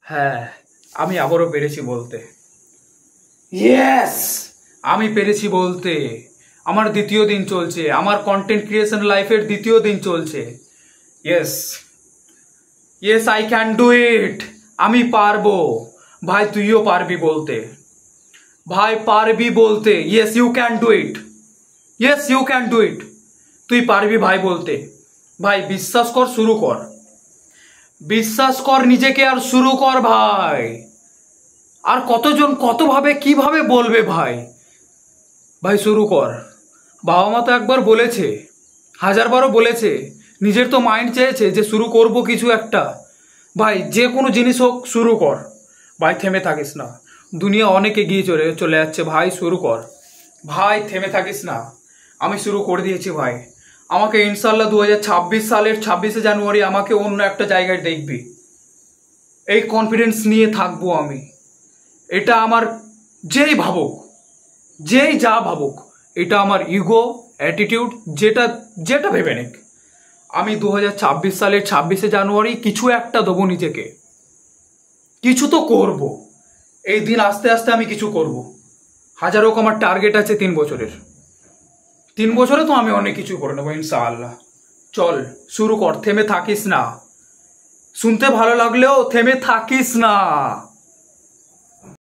হ্যাঁ, আমি আবারও পেরেছি বলতে। ইয়েস, আমি পেরেছি বলতে। আমার দ্বিতীয় দিন চলছে, আমার কন্টেন্ট ক্রিয়েশন লাইফের দ্বিতীয় দিন চলছে। Yes, yes, I can do it. আমি পারবো। ভাই তুইও পারবি বলতে। ভাই পারবি বলতে। Yes you can do it. Yes you can do it. তুই পারবি ভাই বলতে। ভাই বিশ্বাস কর, শুরু কর। বিশ্বাস কর নিজেকে, আর শুরু কর ভাই। আর কতজন কতভাবে কিভাবে বলবে ভাই। ভাই শুরু কর। বাবা মা তো একবার বলেছে, হাজারবারও বলেছে। নিজের তো মাইন্ড চেয়েছে যে শুরু করব কিছু একটা। ভাই যে কোনো জিনিস হোক শুরু কর। ভাই থেমে থাকিস না। দুনিয়া অনেক এগিয়ে চলে যাচ্ছে ভাই, শুরু কর। ভাই থেমে থাকিস না। আমি শুরু করে দিয়েছি ভাই। আমাকে ইনশাল্লাহ 2026 সালের 26শে জানুয়ারি আমাকে অন্য একটা জায়গায় দেখবি। এই কনফিডেন্স নিয়ে থাকবো আমি। এটা আমার, যেই ভাবুক, যেই যা ভাবুক, এটা আমার ইগো, অ্যাটিটিউড, যেটা যেটা ভেবে নেক, আমি 2026 সালের 26শে জানুয়ারি কিছু একটা দেবো নিজেকে। কিছু তো করব। এই দিন আস্তে আস্তে আমি কিছু করব। হাজার হোক আমার টার্গেট আছে 3 বছরের। 3 বছরে তো আমি অনেক কিছু করে নেবো ইনশাআল্লাহ। চল শুরু কর, থেমে থাকিস না। শুনতে ভালো লাগলেও থেমে থাকিস না।